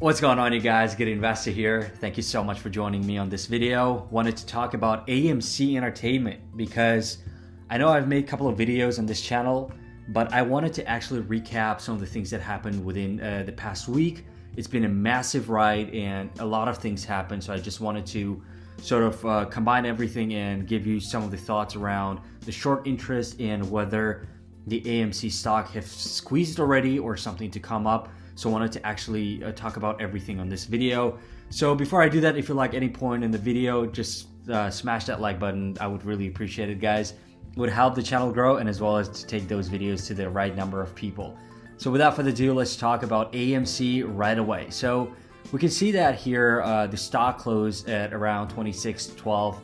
What's going on, you guys? Good Investor here. Thank you so much for joining me on this video. Wanted to talk about AMC Entertainment because I know I've made a couple of videos on this channel, but I wanted to actually recap some of the things that happened within the past week. It's been a massive ride and a lot of things happened, so I just wanted to sort of combine everything and give you some of the thoughts around the short interest and whether the AMC stock has squeezed already or something to come up. So I wanted to actually talk about everything on this video. So before I do that, if you like any point in the video, just smash that like button. I would really appreciate it, guys. It would help the channel grow and as well as to take those videos to the right number of people. So without further ado, let's talk about AMC right away. So we can see that here, the stock closed at around 26.12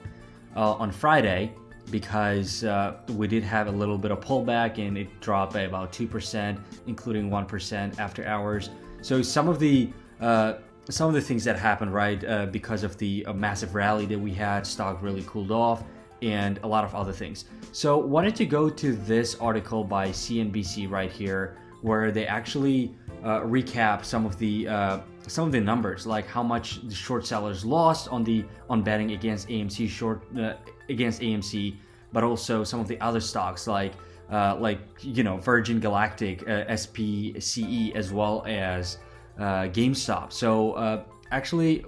on Friday, because we did have a little bit of pullback and it dropped by about 2%, including 1% after hours. So some of the things that happened, right, because of the massive rally that we had, stock really cooled off, and a lot of other things. So wanted to go to this article by CNBC right here, where they actually recap some of the numbers, like how much the short sellers lost on betting against AMC, but also some of the other stocks like Virgin Galactic, SPCE, as well as GameStop. So actually,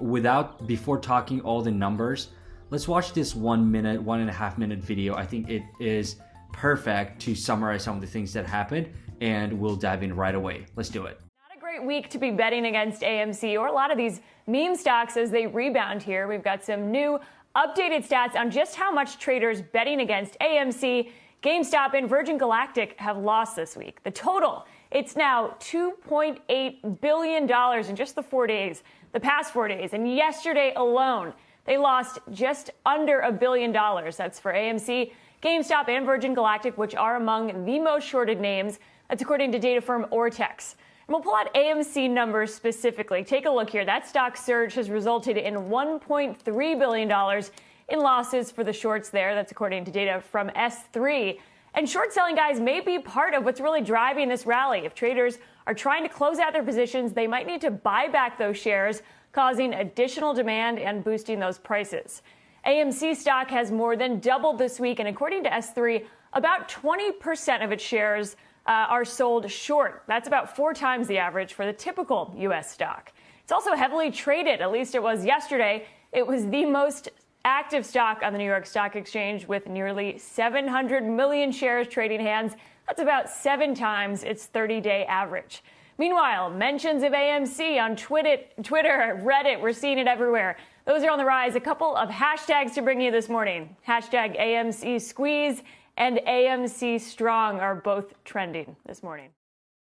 before talking all the numbers, let's watch this 1 minute, 1.5 minute video. I think it is perfect to summarize some of the things that happened, and we'll dive in right away. Let's do it. Not a great week to be betting against AMC or a lot of these meme stocks as they rebound here. We've got some new updated stats on just how much traders betting against AMC, GameStop, and Virgin Galactic have lost this week. The total, it's now $2.8 billion in just the past 4 days. And yesterday alone, they lost just under $1 billion. That's for AMC, GameStop, and Virgin Galactic, which are among the most shorted names. That's according to data firm Ortex. And we'll pull out AMC numbers specifically. Take a look here. That stock surge has resulted in $1.3 billion in losses for the shorts there. That's according to data from S3. And short selling, guys, may be part of what's really driving this rally. If traders are trying to close out their positions, they might need to buy back those shares, causing additional demand and boosting those prices. AMC stock has more than doubled this week, and according to S3, about 20% of its shares are sold short. That's about 4 times the average for the typical U.S. stock. It's also heavily traded, at least it was yesterday. It was the most active stock on the New York Stock Exchange with nearly 700 million shares trading hands. That's about 7 times its 30-day average. Meanwhile, mentions of AMC on Twitter, Reddit, we're seeing it everywhere. Those are on the rise. A couple of hashtags to bring you this morning. Hashtag AMC squeeze and AMC strong are both trending this morning.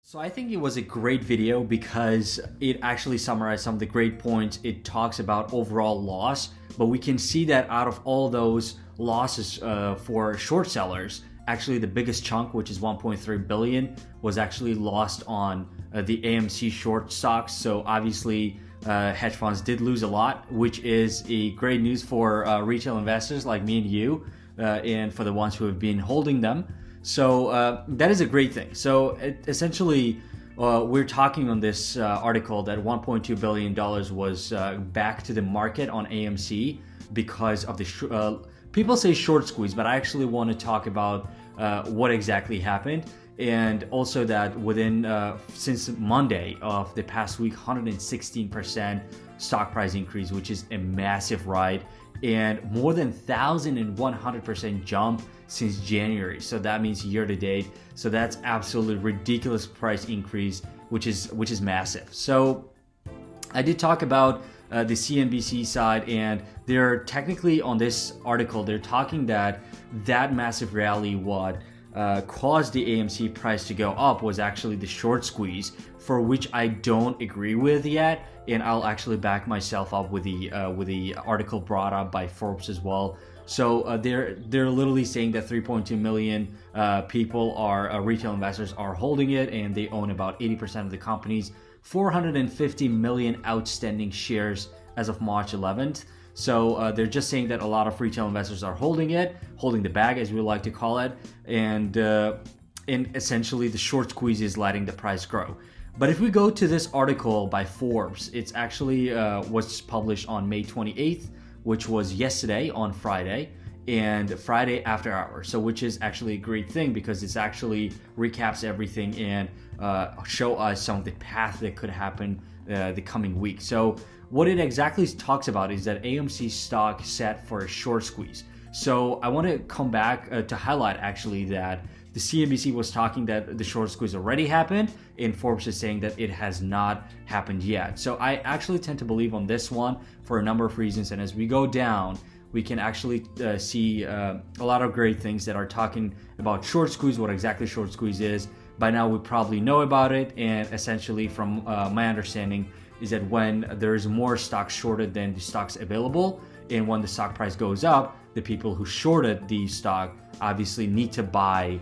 So I think it was a great video because it actually summarized some of the great points. It talks about overall loss, but we can see that out of all those losses for short sellers, actually the biggest chunk, which is 1.3 billion, was actually lost on the AMC short stocks. So obviously hedge funds did lose a lot, which is a great news for retail investors like me and you, and for the ones who have been holding them. So that is a great thing. So essentially, we're talking on this article that $1.2 billion was back to the market on AMC because of the people say short squeeze, but I actually want to talk about what exactly happened. And also that since Monday of the past week, 116% stock price increase, which is a massive ride, and more than 1,100% jump since January. So that means year to date. So that's absolutely ridiculous price increase, which is massive. So I did talk about the CNBC side, and they're technically on this article, they're talking that massive rally, what caused the AMC price to go up was actually the short squeeze, for which I don't agree with yet, and I'll actually back myself up with the article brought up by Forbes as well. So they're literally saying that 3.2 million people are retail investors are holding it, and they own about 80% of the company's 450 million outstanding shares as of March 11th. So they're just saying that a lot of retail investors are holding the bag, as we like to call it, and essentially the short squeeze is letting the price grow. But if we go to this article by Forbes, it's actually was published on May 28th, which was yesterday on Friday, and Friday after hours. So which is actually a great thing because it's actually recaps everything and show us some of the path that could happen the coming week. So what it exactly talks about is that AMC stock set for a short squeeze. So I want to come back to highlight actually that the CNBC was talking that the short squeeze already happened, and Forbes is saying that it has not happened yet. So I actually tend to believe on this one for a number of reasons, and as we go down, we can actually see a lot of great things that are talking about short squeeze, what exactly short squeeze is. By now we probably know about it, and essentially from my understanding is that when there is more stock shorted than the stocks available, and when the stock price goes up, the people who shorted the stock obviously need to buy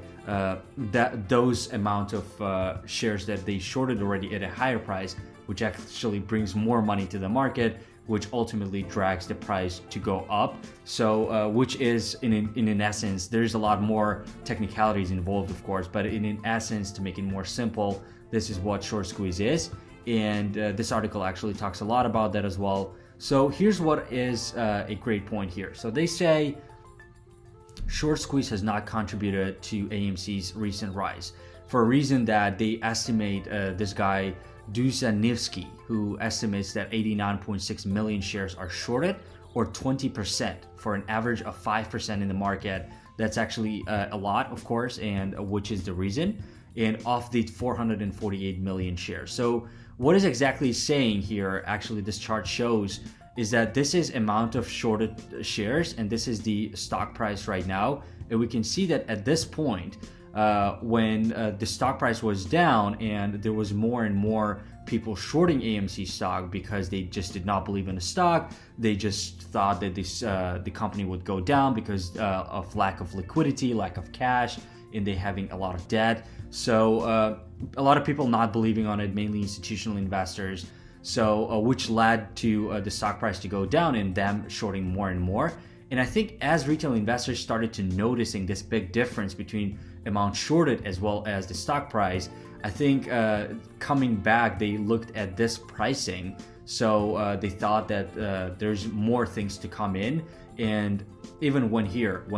those amount of shares that they shorted already at a higher price, which actually brings more money to the market, which ultimately drags the price to go up. So which is in essence, there's a lot more technicalities involved, of course, but in essence, to make it more simple, this is what short squeeze is. And this article actually talks a lot about that as well. So here's what is a great point here. So they say short squeeze has not contributed to AMC's recent rise for a reason that they estimate this guy Duzanivsky, who estimates that 89.6 million shares are shorted, or 20% for an average of 5% in the market. That's actually a lot, of course, and which is the reason, and off the 448 million shares. So what is exactly saying here, actually this chart shows, is that this is amount of shorted shares, and this is the stock price right now. And we can see that at this point, when the stock price was down and there was more and more people shorting AMC stock because they just did not believe in the stock. They just thought that the company would go down because of lack of liquidity, lack of cash, and they having a lot of debt. So a lot of people not believing on it, mainly institutional investors. So which led to the stock price to go down and them shorting more and more. And I think as retail investors started to noticing this big difference between amount shorted as well as the stock price, I think coming back, they looked at this pricing. So they thought that there's more things to come in. And even when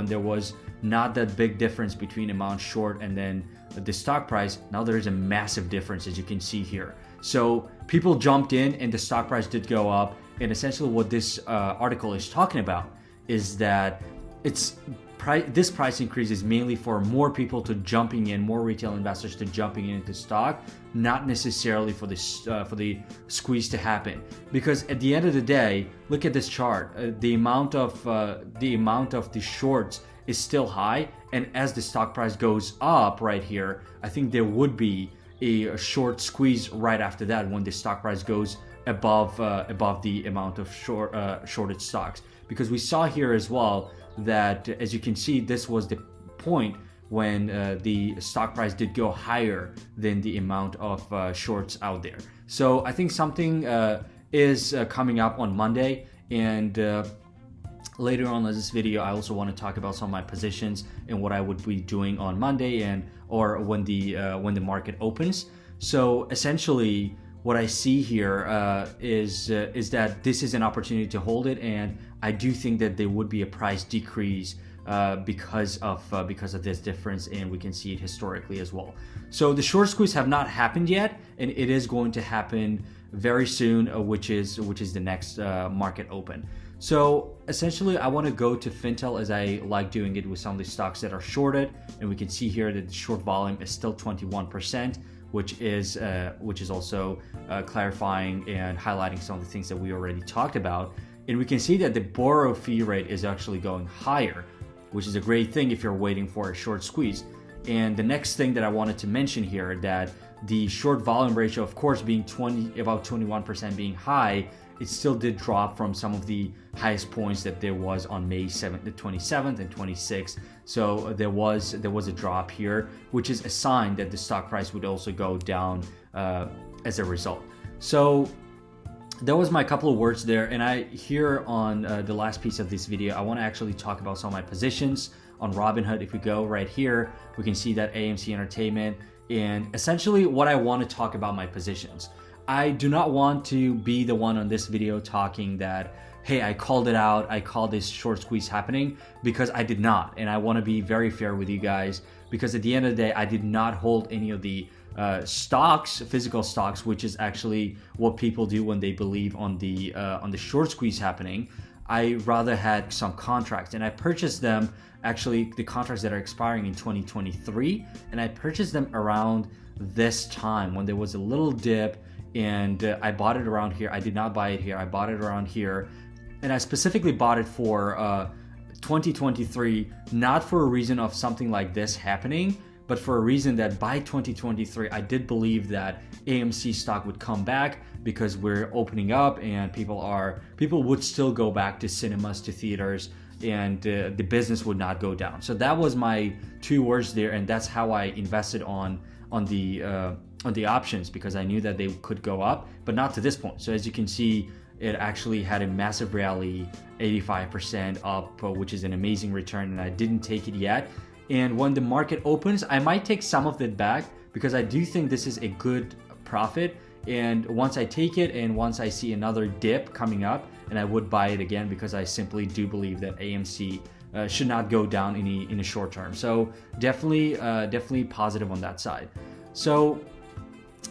there was not that big difference between amount short and then the stock price, now there is a massive difference, as you can see here. So people jumped in and the stock price did go up. And essentially what this article is talking about is that this price increase is mainly for more people to jumping in, more retail investors to jumping into stock, not necessarily for the squeeze to happen. Because at the end of the day, look at this chart. The amount of the shorts is still high, and as the stock price goes up right here, I think there would be a short squeeze right after that when the stock price goes above the amount of shorted stocks. Because we saw here as well that, as you can see, this was the point when the stock price did go higher than the amount of shorts out there. So I think something is coming up on Monday, and later on in this video, I also want to talk about some of my positions and what I would be doing on Monday or when the market opens. So essentially, what I see here is that this is an opportunity to hold it, and I do think that there would be a price decrease because of this difference, and we can see it historically as well. So the short squeeze have not happened yet, and it is going to happen very soon, which is the next market open. So essentially, I want to go to Fintel, as I like doing it with some of the stocks that are shorted, and we can see here that the short volume is still 21%. Which is also clarifying and highlighting some of the things that we already talked about. And we can see that the borrow fee rate is actually going higher, which is a great thing if you're waiting for a short squeeze. And the next thing that I wanted to mention here, that the short volume ratio, of course, being about 21% being high, it still did drop from some of the highest points that there was on May 7th, the 27th and 26th. So there was a drop here, which is a sign that the stock price would also go down as a result. So that was my couple of words there. And here on the last piece of this video, I want to actually talk about some of my positions on Robinhood. If we go right here, we can see that AMC Entertainment And essentially what I want to talk about my positions. I do not want to be the one on this video talking that, hey, I called it out, I called this short squeeze happening, because I did not. And I want to be very fair with you guys, because at the end of the day, I did not hold any of the stocks, physical stocks, which is actually what people do when they believe on the short squeeze happening. I rather had some contracts, and I purchased them, actually the contracts that are expiring in 2023, and I purchased them around this time when there was a little dip, and I bought it around here. I did not buy it here, I bought it around here, and I specifically bought it for 2023, not for a reason of something like this happening, but for a reason that by 2023, I did believe that AMC stock would come back, because we're opening up and people would still go back to cinemas, to theaters, and the business would not go down. So that was my two words there, and that's how I invested on the options, because I knew that they could go up, but not to this point. So as you can see, it actually had a massive rally, 85% up, which is an amazing return, and I didn't take it yet. And when the market opens, I might take some of it back, because I do think this is a good profit. And once I take it, and once I see another dip coming up, and I would buy it again, because I simply do believe that AMC should not go down in the short term. So definitely positive on that side. So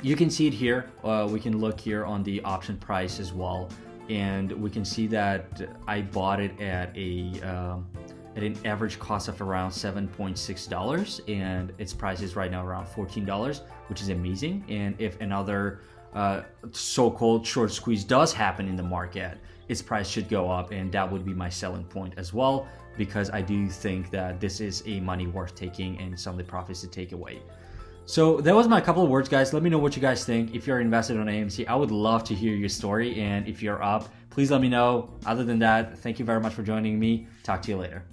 you can see it here. We can look here on the option price as well, and we can see that I bought it at an average cost of around $7.6, and its price is right now around $14, which is amazing. And if another so-called short squeeze does happen in the market, its price should go up, and that would be my selling point as well, because I do think that this is a money worth taking and some of the profits to take away. So that was my couple of words, guys. Let me know what you guys think. If you're invested on AMC, I would love to hear your story, and if you're up, please let me know. Other than that, thank you very much for joining me. Talk to you later.